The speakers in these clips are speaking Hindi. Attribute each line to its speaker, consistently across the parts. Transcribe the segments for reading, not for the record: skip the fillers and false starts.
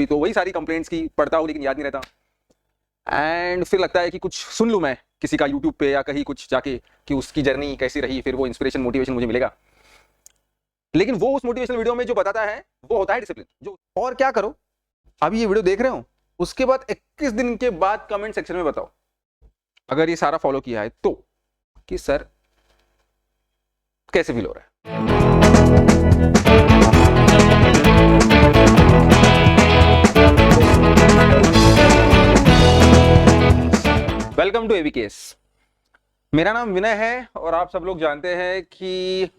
Speaker 1: तो वही सारी कंप्लेंट्स की पढ़ता हूँ लेकिन याद नहीं रहता। एंड फिर लगता है कि कुछ सुन लूँ मैं किसी का यूट्यूब पे या कहीं कुछ जाके कि उसकी जर्नी कैसी रही, फिर वो इंस्पिरेशन मोटिवेशन मुझे मिलेगा। लेकिन वो उस मोटिवेशनल वीडियो में जो बताता है वो होता है डिसिप्लिन। जो और क्या करो, अभी ये वीडियो देख रहे हो, उसके बाद 21 दिन के बाद कमेंट सेक्शन में बताओ अगर ये सारा फॉलो किया है तो, कि सर कैसे फील हो रहा है। वेलकम टू एवीकेस। मेरा नाम विनय है और आप सब लोग जानते हैं कि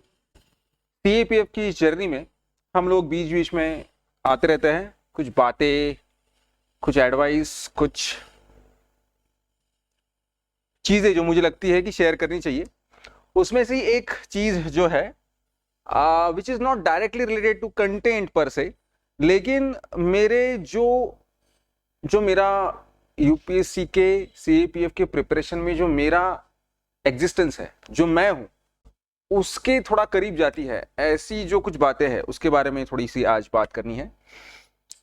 Speaker 1: सीएपीएफ की इस जर्नी में हम लोग बीच बीच में आते रहते हैं, कुछ बातें, कुछ एडवाइस, कुछ चीजें जो मुझे लगती है कि शेयर करनी चाहिए। उसमें से एक चीज जो है which is not directly related to content per se, लेकिन मेरे जो मेरा यूपीएससी के सीएपीएफ के प्रिपरेशन में जो मेरा एग्जिस्टेंस है, जो मैं हूं, उसके थोड़ा करीब जाती है। ऐसी जो कुछ बातें हैं उसके बारे में थोड़ी सी आज बात करनी है।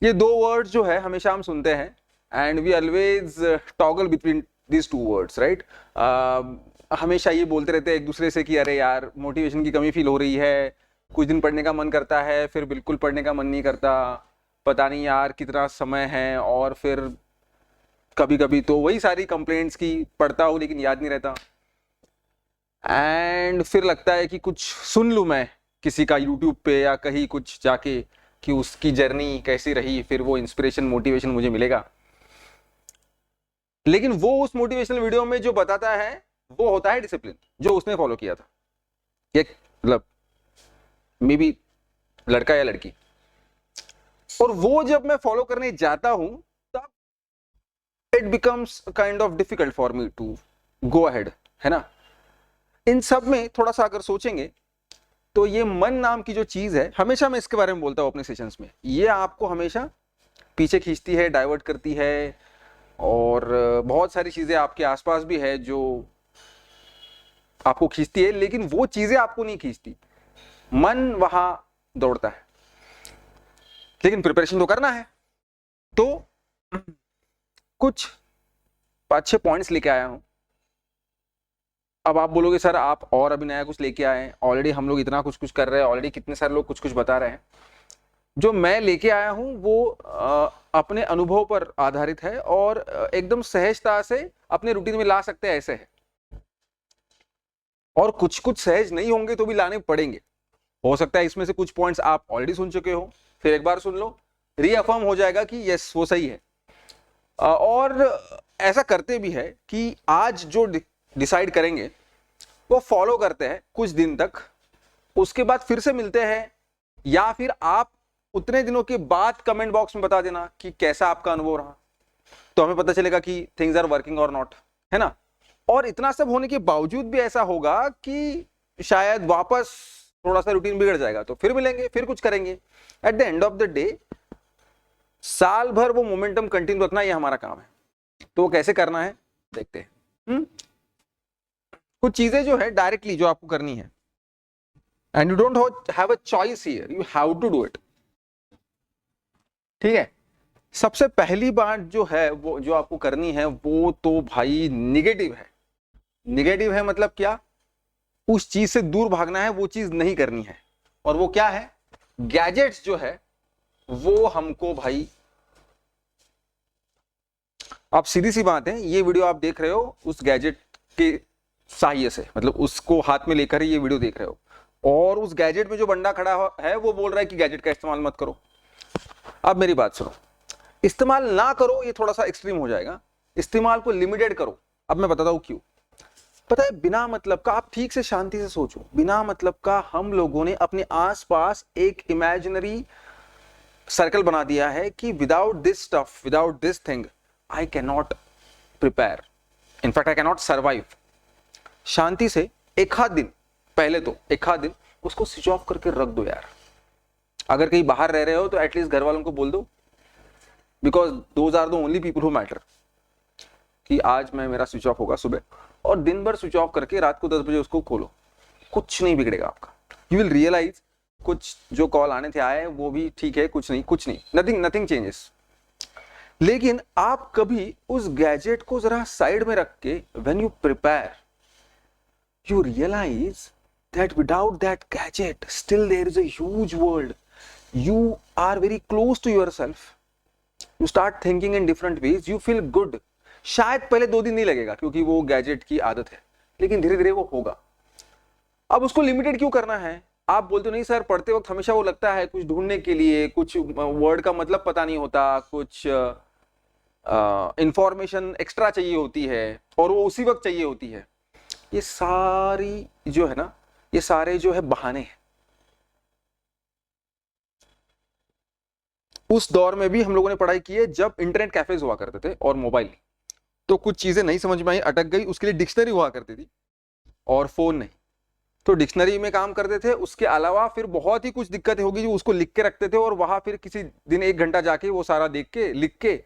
Speaker 1: ये दो वर्ड्स जो है हमेशा हम सुनते हैं and we always toggle between this two words, right. हमेशा ये बोलते रहते हैं एक दूसरे से कि अरे यार मोटिवेशन की कमी फील हो रही है, कुछ दिन पढ़ने का मन करता है फिर बिल्कुल पढ़ने का मन नहीं करता, पता नहीं यार कितना समय है, और फिर कभी कभी तो वही सारी कंप्लेंट्स की पढ़ता हूँ लेकिन याद नहीं रहता। एंड फिर लगता है कि कुछ सुन लूँ मैं किसी का यूट्यूब पे या कहीं कुछ जाके कि उसकी जर्नी कैसी रही, फिर वो इंस्पिरेशन मोटिवेशन मुझे मिलेगा। लेकिन वो उस मोटिवेशनल वीडियो में जो बताता है वो होता है डिसिप्लिन, जो उसने फॉलो किया था। ये मतलब मे बी लड़का या लड़की, और वो जब मैं फॉलो करने जाता हूं तब it becomes kind of difficult for me to go ahead, है ना। इन सब में थोड़ा सा अगर सोचेंगे तो ये मन नाम की जो चीज है, हमेशा मैं इसके बारे में बोलता हूं अपने सेशंस में, ये आपको हमेशा पीछे खींचती है, डाइवर्ट करती है, और बहुत सारी चीजें आपके आसपास भी है जो आपको खींचती है, लेकिन वो चीजें आपको नहीं खींचती, मन वहां दौड़ता है। लेकिन प्रिपरेशन तो करना है, तो कुछ 5-6 पॉइंट्स लेके आया हूं। अब आप बोलोगे सर आप और अभी नया कुछ लेके आए हैं, ऑलरेडी हम लोग इतना कुछ कुछ कर रहे हैं, ऑलरेडी कितने सारे लोग कुछ कुछ बता रहे हैं। जो मैं लेके आया हूं वो अपने अनुभव पर आधारित है और एकदम सहजता से अपने रूटीन में ला सकते हैं, ऐसे है। और कुछ कुछ सहज नहीं होंगे तो भी लाने पड़ेंगे। हो सकता है इसमें से कुछ पॉइंट्स आप ऑलरेडी सुन चुके हो, फिर एक बार सुन लो, रीअफर्म हो जाएगा कि यस वो सही है। और ऐसा करते भी है कि आज जो डिसाइड करेंगे वो फॉलो करते हैं कुछ दिन तक, उसके बाद फिर से मिलते हैं, या फिर आप उतने दिनों के बाद कमेंट बॉक्स में बता देना कि कैसा आपका अनुभव रहा, तो हमें पता चलेगा कि थिंग्स आर वर्किंग और नॉट, है ना। और इतना सब होने के बावजूद भी ऐसा होगा कि शायद वापस थोड़ा सा रूटीन बिगड़ जाएगा, तो फिर मिलेंगे, फिर कुछ करेंगे। At the end of the day साल भर वो मोमेंटम कंटिन्यू रखना ये हमारा काम है। तो वो कैसे करना है देखते हैं। कुछ चीजें जो है डायरेक्टली जो आपको करनी है, and you don't have a choice here, you have to do it, ठीक है। सबसे पहली बात जो है वो जो आपको करनी है वो तो भाई निगेटिव है। निगेटिव है मतलब क्या, उस चीज से दूर भागना है, वो चीज नहीं करनी है। और वो क्या है, गैजेट्स जो है वो हमको भाई, आप सीधी सी बात है, ये वीडियो आप देख रहे हो उस गैजेट के सहायता से, मतलब उसको हाथ में लेकर ही ये वीडियो देख रहे हो, और उस गैजेट में जो बंदा खड़ा है वो बोल रहा है कि गैजेट का इस्तेमाल मत करो। अब मेरी बात सुनो, इस्तेमाल ना करो ये थोड़ा सा एक्सट्रीम हो जाएगा, इस्तेमाल को लिमिटेड करो। अब मैं बताता हूं क्यों। पता है, बिना मतलब का, आप ठीक से शांति से सोचो, बिना मतलब का हम लोगों ने अपने आसपास एक इमेजिनरी सर्कल बना दिया है कि without this stuff, without this thing I can not prepare, in fact I can not survive. शांति से एक आध दिन, पहले तो एक आध दिन उसको स्विच ऑफ करके रख दो यार। अगर कहीं बाहर रह रहे हो तो एटलीस्ट घर वालों को बोल दो, because those are the only people who matter, कि आज मैं मेरा स्विच ऑफ होगा सुबह, और दिन भर स्विच ऑफ करके रात को 10 बजे उसको खोलो, कुछ नहीं बिगड़ेगा आपका। यू विल रियलाइज कुछ जो कॉल आने थे आए, वो भी ठीक है, कुछ नहीं, नथिंग चेंजेस। लेकिन आप कभी उस गैजेट को जरा साइड में रख के when you prepare, you realize that without that gadget still there is a huge world. You are very close to yourself. You start thinking in different ways. You feel good. शायद पहले 2 दिन नहीं लगेगा क्योंकि वो गैजेट की आदत है, लेकिन धीरे धीरे वो होगा। अब उसको लिमिटेड क्यों करना है? आप बोलते हो नहीं सर, पढ़ते वक्त हमेशा वो लगता है कुछ ढूंढने के लिए, कुछ वर्ड का मतलब पता नहीं होता, कुछ इंफॉर्मेशन एक्स्ट्रा चाहिए होती है और वो उसी वक्त चाहिए होती है। ये सारी जो है ना, ये सारे जो है बहाने हैं। उस दौर में भी हम लोगों ने पढ़ाई की है जब इंटरनेट कैफेज हुआ करते थे और मोबाइल, तो कुछ चीजें नहीं समझ में आई, अटक गई, उसके लिए डिक्शनरी हुआ करती थी और फोन नहीं, तो डिक्शनरी में काम करते थे। उसके अलावा फिर बहुत ही कुछ दिक्कतें होगी जो उसको लिख के रखते थे और वहां फिर किसी दिन 1 घंटा जाके वो सारा देख के लिख के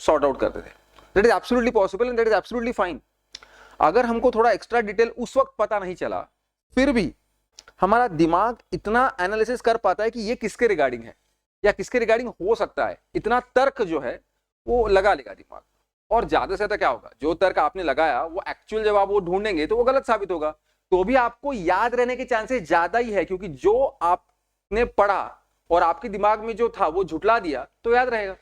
Speaker 1: सॉर्ट आउट करते थे। That is absolutely possible and that is absolutely fine. अगर हमको थोड़ा एक्स्ट्रा डिटेल उस वक्त पता नहीं चला, फिर भी हमारा दिमाग इतना एनालिसिस कर पाता है कि ये किसके रिगार्डिंग है या किसके रिगार्डिंग हो सकता है, इतना तर्क जो है वो लगा लेगा दिमाग। और ज्यादा से ज्यादा क्या होगा, जो तर्क आपने लगाया वो एक्चुअल जब आप वो ढूंढेंगे तो वो गलत साबित होगा, तो भी आपको याद रहने के चांसेस ज्यादा ही है, क्योंकि जो आपने पढ़ा और आपके दिमाग में जो था वो झुटला दिया तो याद रहेगा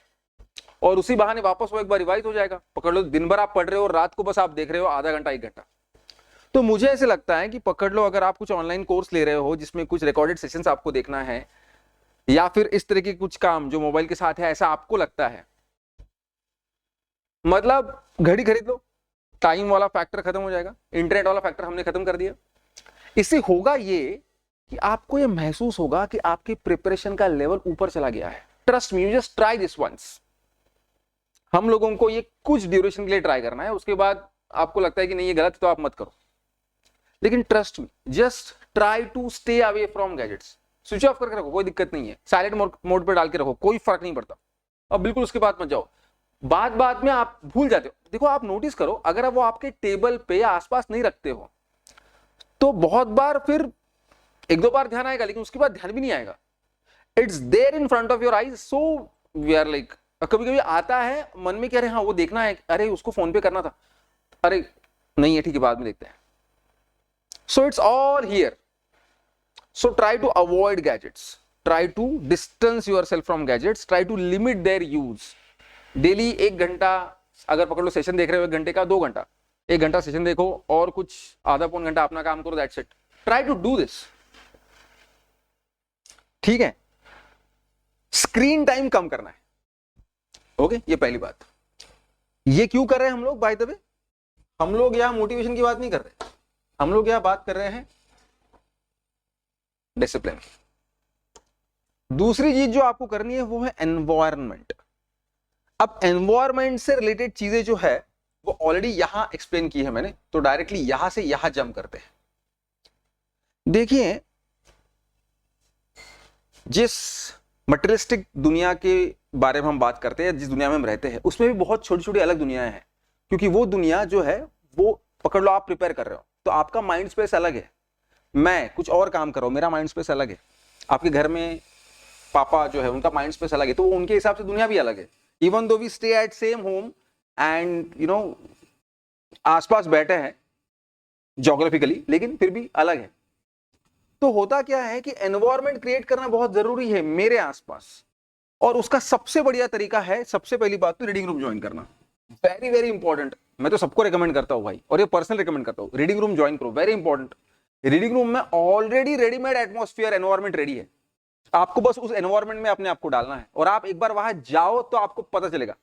Speaker 1: और उसी बहाने वापस वो एक बार रिवाइज हो जाएगा। पकड़ लो दिन भर आप पढ़ रहे हो और रात को बस आप देख रहे हो आधा घंटा 1 घंटा। तो मुझे ऐसे लगता है कि पकड़ लो, अगर आप कुछ ऑनलाइन कोर्स ले रहे हो जिसमें कुछ रिकॉर्डेड सेशंस आपको देखना है या फिर इस तरह के कुछ काम जो मोबाइल के साथ है, ऐसा आपको लगता है, मतलब घड़ी खरीद लो, टाइम वाला फैक्टर खत्म हो जाएगा, इंटरनेट वाला फैक्टर हमने खत्म कर दिया। इससे होगा ये कि आपको ये महसूस होगा कि आपकी प्रिपरेशन का लेवल ऊपर चला गया है। Trust me, you just try this once. हम लोगों को ये कुछ ड्यूरेशन के लिए ट्राई करना है, उसके बाद आपको लगता है कि नहीं ये गलत है तो आप मत करो, लेकिन trust me, just try to stay away from gadgets. Switch off करके रखो, कोई दिक्कत नहीं है, साइलेंट मोड पे डाल के रखो, कोई फर्क नहीं पड़ता। अब बिल्कुल उसके बाद मत जाओ, बाद में आप भूल जाते हो। देखो आप नोटिस करो, अगर आप वो आपके टेबल पे या आसपास नहीं रखते हो तो बहुत बार फिर 1-2 बार ध्यान आएगा, लेकिन उसके बाद ध्यान भी नहीं आएगा। It's there in front of your eyes, so we are like, कभी कभी आता है मन में कि अरे हाँ वो देखना है, अरे उसको फोन पे करना था, अरे नहीं है ठीक है बाद में देखते हैं। So it's all here. So try to avoid gadgets, try to distance yourself from gadgets, try to limit their use. Daily 1 घंटा, अगर पकड़ लो सेशन देख रहे हो 1 घंटे का, 2 घंटा, 1 घंटा सेशन देखो और कुछ आधा पौन घंटा अपना काम करो, that's it. Try to do this, ठीक है। स्क्रीन टाइम कम करना है, ओके ये पहली बात। ये क्यों कर रहे हैं हम लोग, बाय द वे? हम लोग यहां मोटिवेशन की बात नहीं कर रहे, हम लोग यहां बात कर रहे हैं डिसिप्लिन। दूसरी चीज जो आपको करनी है वो है एनवायरनमेंट। अब एनवायरनमेंट से रिलेटेड चीजें जो है वो ऑलरेडी यहां एक्सप्लेन की है मैंने, तो डायरेक्टली यहां से यहां जंप करते हैं। देखिए, जिस मटेरियलिस्टिक दुनिया के बारे में हम बात करते हैं, जिस दुनिया में हम रहते हैं, उसमें भी बहुत छोटी छोटी अलग दुनियाएं हैं, क्योंकि वो दुनिया जो है वो पकड़ लो आप प्रिपेयर कर रहे हो तो आपका माइंड स्पेस अलग है, मैं कुछ और काम कर रहा हूं, मेरा माइंड स्पेस अलग है, आपके घर में पापा जो है उनका माइंड स्पेस अलग है, तो उनके हिसाब से दुनिया भी अलग है। Even though we stay at same home and you know आसपास बैठे हैं ज्योग्राफिकली, लेकिन फिर भी अलग है। तो होता क्या है कि एनवायरनमेंट क्रिएट करना बहुत जरूरी है मेरे आसपास, और उसका सबसे बढ़िया तरीका है, सबसे पहली बात तो रीडिंग रूम ज्वाइन करना, वेरी वेरी इंपॉर्टेंट। मैं तो सबको रिकमेंड करता हूं भाई, और ये पर्सनल रिकमेंड करता हूं, रीडिंग रूम ज्वाइन करो, वेरी इंपॉर्टेंट। रीडिंग रूम में already readymade atmosphere environment ready है, आपको बस उस एनवायरनमेंट में अपने आप को डालना है, और आप एक बार वहां जाओ तो आपको पता चलेगा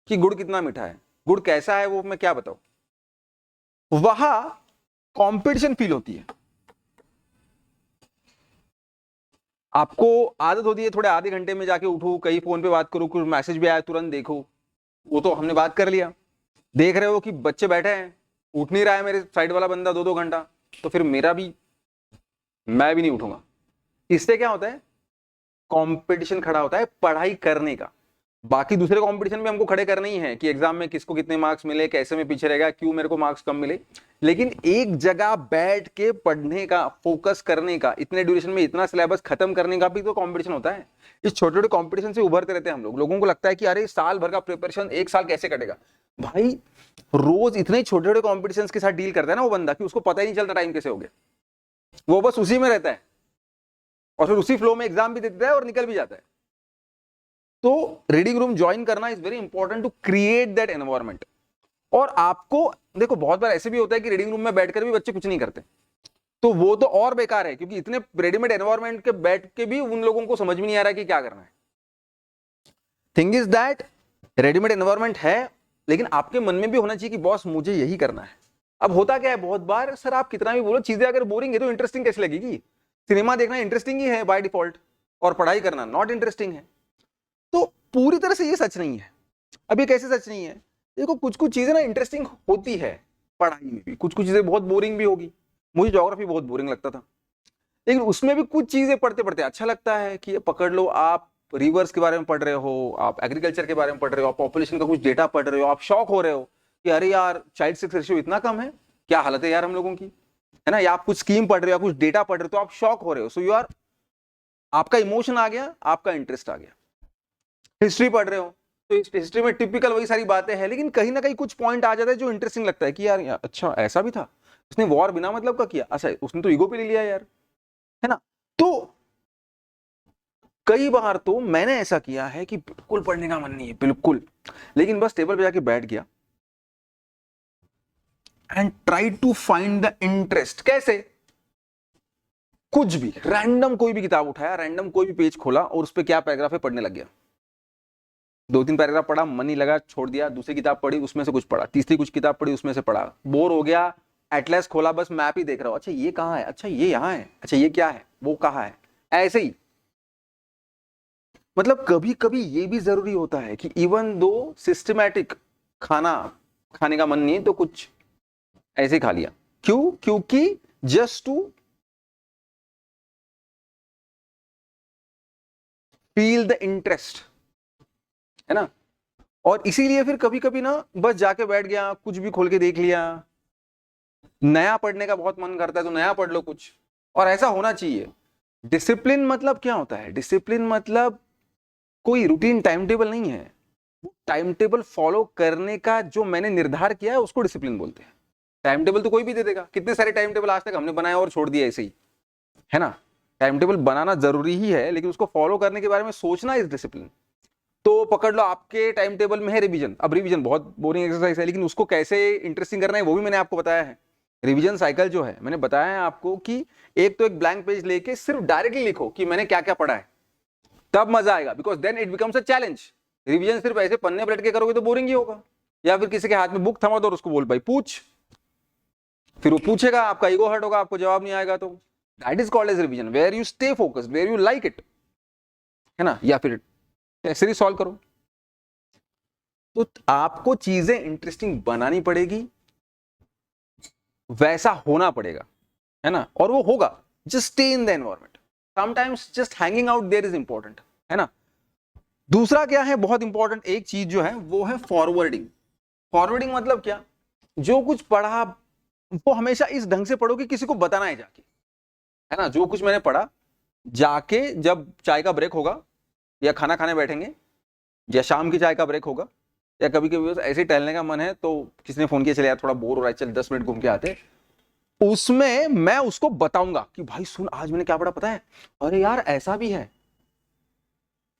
Speaker 1: कि गुड़ कितना मीठा है, गुड़ कैसा है वो मैं क्या बताऊं। वहां कंपटीशन फील होती है, आपको आदत होती है थोड़े आधे घंटे में जाके उठो, कहीं फोन पे बात करो, कुछ मैसेज भी आया तुरंत देखो, वो तो हमने बात कर लिया। देख रहे हो कि बच्चे बैठे हैं, उठ नहीं रहा है मेरे साइड वाला बंदा 2-2 घंटा, तो फिर मैं भी नहीं उठूंगा। इससे क्या होता है, कंपटीशन खड़ा होता है पढ़ाई करने का। बाकी दूसरे कंपटीशन में हमको खड़े करने ही है कि एग्जाम में किसको कितने मार्क्स मिले, कैसे में पीछे रहेगा, क्यों मेरे को मार्क्स कम मिले। लेकिन एक जगह बैठ के पढ़ने का, फोकस करने का, इतने ड्यूरेशन में इतना सिलेबस खत्म करने का भी तो कंपटीशन होता है। इस छोटे छोटे कंपटीशन से उभरते रहते हैं हम लोग। लोगों को लगता है कि अरे साल भर का प्रिपरेशन एक साल कैसे कटेगा। भाई रोज इतने छोटे छोटे कॉम्पिटिशन के साथ डील करता है ना वो बंदा, कि उसको पता ही नहीं चलता टाइम कैसे हो गया। वो बस उसी में रहता है और फिर उसी फ्लो में एग्जाम भी देता है और निकल भी जाता है। तो रीडिंग रूम ज्वाइन करना is very important to create that environment. और आपको देखो बहुत बार ऐसे भी होता है कि रीडिंग रूम में बैठकर भी बच्चे कुछ नहीं करते, तो वो तो और बेकार है, क्योंकि इतने रेडीमेड एनवायरमेंट के बैठ के भी उन लोगों को समझ में नहीं आ रहा कि क्या करना है। Thing is that readymade environment है, लेकिन आपके मन में भी होना चाहिए कि बॉस मुझे यही करना है। अब होता क्या है बहुत बार, सर आप कितना भी बोलो चीजें अगर बोरिंग है तो इंटरेस्टिंग कैसे लगेगी। सिनेमा देखना इंटरेस्टिंग ही है बाय डिफॉल्ट, और पढ़ाई करना नॉट इंटरेस्टिंग है। तो पूरी तरह से ये सच नहीं है। अब ये कैसे सच नहीं है, देखो कुछ कुछ चीजें ना इंटरेस्टिंग होती है पढ़ाई में भी, कुछ कुछ चीजें बहुत बोरिंग भी होगी। मुझे ज्योग्राफी बहुत बोरिंग लगता था, लेकिन उसमें भी कुछ चीजें पढ़ते पढ़ते अच्छा लगता है। कि ये पकड़ लो, आप रिवर्स के बारे में पढ़ रहे हो, आप एग्रीकल्चर के बारे में पढ़ रहे हो, आप पॉपुलेशन का कुछ डेटा पढ़ रहे हो, आप शॉक हो रहे हो कि अरे यार चाइल्ड सेक्स रेशियो इतना कम है, क्या हालत है यार हम लोगों की, है ना। या आप कुछ स्कीम पढ़ रहे हो, कुछ डेटा पढ़ रहे हो, तो आप शॉक हो रहे हो। सो यू आर, आपका इमोशन आ गया, आपका इंटरेस्ट आ गया। हिस्ट्री पढ़ रहे हो तो हिस्ट्री में टिपिकल वही सारी बातें हैं, लेकिन कहीं ना कहीं कुछ पॉइंट आ जाता है जो इंटरेस्टिंग लगता है कि यार अच्छा ऐसा भी था, उसने वॉर बिना मतलब का किया, अच्छा उसने तो ईगो पे ले लिया यार, है ना। तो कई बार तो मैंने ऐसा किया है कि बिल्कुल पढ़ने का मन नहीं है बिल्कुल, लेकिन बस टेबल पे जाके बैठ गया and try to find the interest. कैसे, कुछ भी रैंडम कोई भी किताब उठाया, रैंडम कोई भी पेज खोला और उस पर क्या पैराग्राफ है पढ़ने लग गया। 2-3 पैराग्राफ पढ़ा, मन नहीं लगा, छोड़ दिया। दूसरी किताब पढ़ी, उसमें से कुछ पढ़ा। तीसरी कुछ किताब पढ़ी, उसमें से पढ़ा। बोर हो गया, एटलस खोला, बस मैप ही देख रहा हूं, अच्छा ये कहाँ है, अच्छा ये यहाँ है, अच्छा ये क्या है, वो कहाँ है, ऐसे ही। मतलब कभी कभी ये भी जरूरी होता है कि इवन दो सिस्टमैटिक खाना खाने का मन नहीं है तो कुछ ऐसे ही खा लिया। क्यों, क्योंकि just to feel the interest, है ना। और इसीलिए फिर कभी कभी ना बस जाके बैठ गया, कुछ भी खोल के देख लिया। नया पढ़ने का बहुत मन करता है तो नया पढ़ लो कुछ, और ऐसा होना चाहिए। डिसिप्लिन मतलब क्या होता है, डिसिप्लिन मतलब कोई रूटीन टाइम टेबल नहीं है। टाइम टेबल फॉलो करने का जो मैंने निर्धार किया है उसको डिसिप्लिन बोलते हैं। टाइम टेबल तो कोई भी दे देगा, कितने सारे टाइम टेबल आज तक हमने बनाया और छोड़ दिया ऐसे ही, है ना। टाइम टेबल बनाना जरूरी ही है, लेकिन उसको फॉलो करने के बारे में सोचना इज डिसिप्लिन। तो पकड़ लो आपके टाइम टेबल में है रिवीजन। अब रिवीजन बहुत बोरिंग एक्सरसाइज है, लेकिन उसको कैसे इंटरेस्टिंग करना है वो भी मैंने आपको बताया है। रिवीजन साइकिल जो है मैंने बताया है आपको कि एक तो एक ब्लैंक पेज लेके सिर्फ डायरेक्टली लिखो कि मैंने क्या क्या पढ़ा है, तब मजा आएगा, because then it becomes a challenge. Revision सिर्फ ऐसे पन्ने पलट के करोगे तो बोरिंग ही होगा। या फिर किसी के हाथ में बुक थमा दो और उसको बोल भाई पूछ, फिर वो पूछेगा, आपका ईगो हर्ट होगा, आपको जवाब नहीं आएगा। तो that is called as revision, where you stay focused, where you like it, है ना। या फिर सीरीज सॉल्व करो। तो आपको चीजें इंटरेस्टिंग बनानी पड़ेगी, वैसा होना पड़ेगा, है ना, और वो होगा। Just stay in the environment. Sometimes just hanging out there is important, है ना। दूसरा क्या है बहुत इंपॉर्टेंट एक चीज जो है वो है फॉरवर्डिंग। फॉरवर्डिंग मतलब क्या, जो कुछ पढ़ा वो हमेशा इस ढंग से पढ़ो कि किसी को बताना है जाके, है ना। जो कुछ मैंने पढ़ा जाके, जब चाय का ब्रेक होगा या खाना खाने बैठेंगे या शाम की चाय का ब्रेक होगा या कभी कभी ऐसे ही टहलने का मन है तो किसी ने फोन किया चले यार थोड़ा बोर हो रहा है चल 10 मिनट घूम के आते, उसमें मैं उसको बताऊंगा कि भाई सुन आज मैंने क्या पढ़ा पता है, अरे यार ऐसा भी है।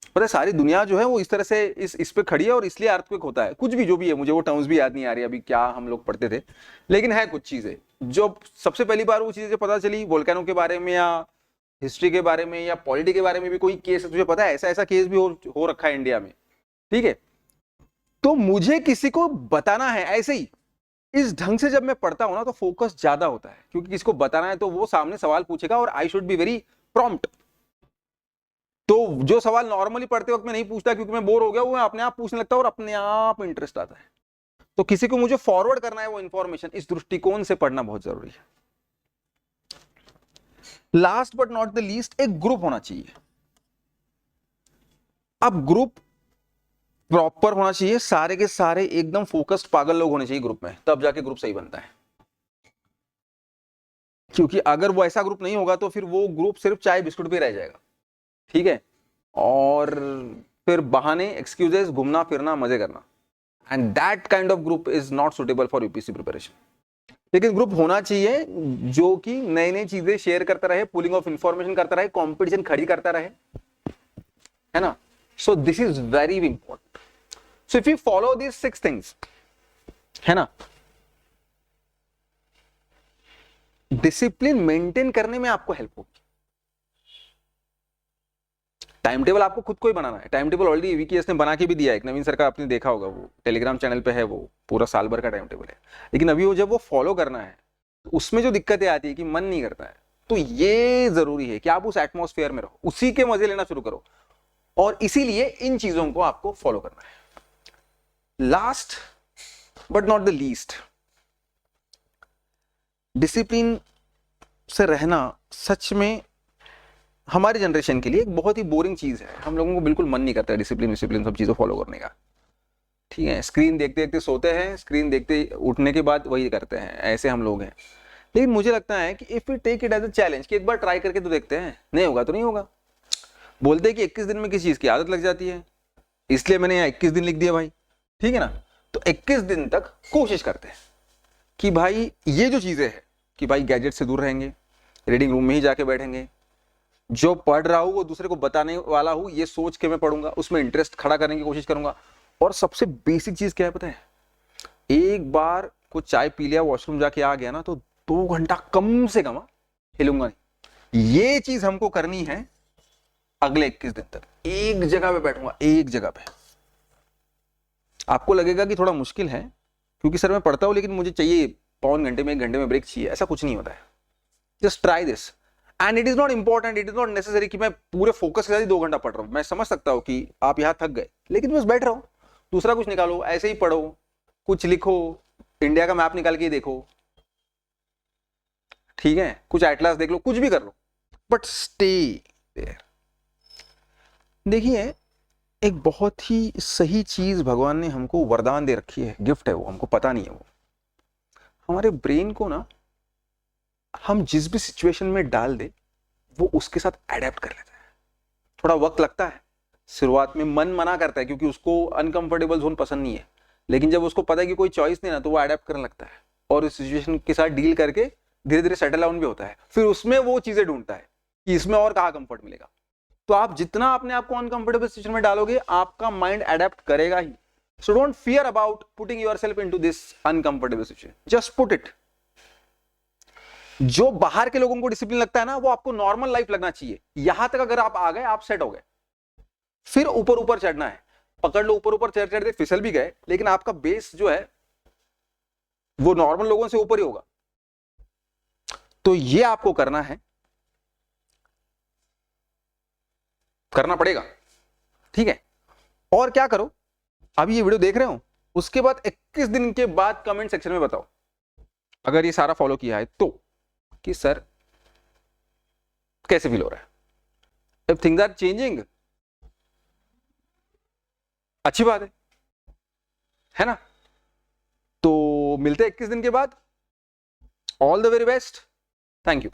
Speaker 1: पता है सारी दुनिया जो है वो इस तरह से इस पे खड़ी है और इसलिए अर्थक्वेक होता है। कुछ भी जो भी है, मुझे वो टर्म्स भी याद नहीं आ रही अभी क्या हम लोग पढ़ते थे, लेकिन है कुछ चीजें जो सबसे पहली बार वो चीजें पता चली वोल्केनो के बारे में या हिस्ट्री के बारे में या पॉलिटी के बारे में भी कोई केस है, तुझे पता है ऐसा ऐसा केस भी हो रखा है इंडिया में, ठीक है। तो मुझे किसी को बताना है ऐसे ही इस ढंग से जब मैं पढ़ता हूं ना तो फोकस ज्यादा होता है, क्योंकि किसी को बताना है तो वो सामने सवाल पूछेगा और I should be very prompt. तो जो सवाल नॉर्मली पढ़ते वक्त मैं नहीं पूछता क्योंकि मैं बोर हो गया, वो मैं अपने आप पूछने लगता हूं और अपने आप इंटरेस्ट आता है। तो किसी को मुझे फॉरवर्ड करना है वो इंफॉर्मेशन, इस दृष्टिकोण से पढ़ना बहुत जरूरी है। Last but not the least एक ग्रुप होना चाहिए। अब ग्रुप प्रॉपर होना चाहिए, सारे के सारे एकदम फोकस्ड पागल लोग होने चाहिए ग्रुप में, तब जाके ग्रुप सही बनता है। क्योंकि अगर वो ऐसा ग्रुप नहीं होगा तो फिर वो ग्रुप सिर्फ चाय बिस्कुट पे रह जाएगा, ठीक है, और फिर बहाने, एक्सक्यूजेस, घूमना फिरना, मजे करना, and that kind of group is not suitable for UPSC preparation. लेकिन ग्रुप होना चाहिए जो कि नई नई चीजें शेयर करता रहे, पुलिंग ऑफ इंफॉर्मेशन करता रहे, कंपटीशन खड़ी करता रहे, है ना। So this is very important. So if you follow this 6 things, है ना, डिसिप्लिन मेंटेन करने में आपको हेल्प होगी। टाइम टेबल आपको खुद को ही बनाना है। टाइम टेबल ऑलरेडी वीकेएस ने बना के भी दिया है, एक नवीन सर का आपने देखा होगा, वो टेलीग्राम चैनल पे है, वो पूरा साल भर का टाइम टेबल है। लेकिन अभी वो जब वो फॉलो करना है तो उसमें जो दिक्कतें आती है कि मन नहीं करता है, तो ये जरूरी है कि आप उस एटमॉस्फेयर में रहो, उसी के मजे लेना शुरू करो, और इसीलिए इन चीजों को आपको फॉलो करना है। Last but not the least, discipline से रहना सच में हमारी जनरेशन के लिए एक बहुत ही बोरिंग चीज है। हम लोगों को बिल्कुल मन नहीं करता है डिसिप्लिन सब चीजों फॉलो करने का, ठीक है। स्क्रीन देखते देखते सोते हैं, स्क्रीन देखते उठने के बाद वही करते हैं, ऐसे हम लोग हैं। लेकिन मुझे लगता है कि if we take it as a challenge कि एक बार ट्राई करके तो देखते हैं, नहीं होगा तो नहीं होगा। बोलते हैं कि 21 दिन में किसी चीज की आदत लग जाती है, इसलिए मैंने यहाँ 21 दिन लिख दिया भाई, ठीक है ना। तो 21 दिन तक कोशिश करते हैं कि भाई ये जो चीजें हैं कि भाई गैजेट से दूर रहेंगे, रीडिंग रूम में ही जाके बैठेंगे, जो पढ़ रहा हूं वो दूसरे को बताने वाला हूं, ये सोच के मैं पढ़ूंगा, उसमें इंटरेस्ट खड़ा करने की कोशिश करूंगा। और सबसे बेसिक चीज क्या है पता है, एक बार कुछ चाय पी लिया, वॉशरूम जाके आ गया ना, तो 2 घंटा कम से कम हिलूंगा नहीं। ये चीज हमको करनी है अगले 21 दिन तक। एक जगह पे बैठूंगा, एक जगह पे। आपको लगेगा कि थोड़ा मुश्किल है क्योंकि सर मैं पढ़ता हूं लेकिन मुझे चाहिए पौन घंटे में, 1 घंटे में ब्रेक चाहिए, ऐसा कुछ नहीं होता है। Just try this and it is not important, it is not necessary कि मैं पूरे फोकस के साथ ही 2 घंटा पढ़ रहा हूं। मैं समझ सकता हूं कि आप यहां थक गए, लेकिन बस बैठ रहो, दूसरा कुछ निकालो, ऐसे ही पढ़ो, कुछ लिखो, इंडिया का मैप निकाल के देखो, ठीक है, कुछ एटलास देख लो, कुछ भी कर लो, बट स्टे देयर। देखिए एक बहुत ही सही चीज भगवान ने हमको वरदान दे रखी है, गिफ्ट है वो, हमको पता नहीं है वो। हमारे ब्रेन को ना हम जिस भी सिचुएशन में डाल दे वो उसके साथ अडेप्ट कर लेता है। थोड़ा वक्त लगता है, शुरुआत में मन मना करता है क्योंकि उसको अनकंफर्टेबल जोन पसंद नहीं है, लेकिन जब उसको पता है कि कोई चॉइस नहीं ना, तो वो अडेप्ट करने लगता है और इस सिचुएशन के साथ डील करके धीरे धीरे सेटल डाउन भी होता है। फिर उसमें वो चीजें ढूंढता है कि इसमें और कहाँ कंफर्ट मिलेगा। तो आप जितना अपने आप को अनकंफर्टेबल सिचुएशन में डालोगे, आपका माइंड अडेप्ट करेगा ही। So don't fear about putting yourself into this uncomfortable situation, just put it. जो बाहर के लोगों को डिसिप्लिन लगता है ना, वो आपको नॉर्मल लाइफ लगना चाहिए। यहां तक अगर आप आ गए, आप सेट हो गए। फिर ऊपर ऊपर चढ़ना है, पकड़ लो, ऊपर ऊपर चढ़ चढ़ते फिसल भी गए, लेकिन आपका बेस जो है वो नॉर्मल लोगों से ऊपर ही होगा। तो ये आपको करना है, करना पड़ेगा, ठीक है। और क्या करो, अभी ये वीडियो देख रहे हो, उसके बाद 21 दिन के बाद कमेंट सेक्शन में बताओ अगर ये सारा फॉलो किया है तो, कि सर कैसे फील हो रहा है। इफ थिंग्स आर चेंजिंग, अच्छी बात है ना। तो मिलते हैं 21 दिन के बाद। All the very best, thank you.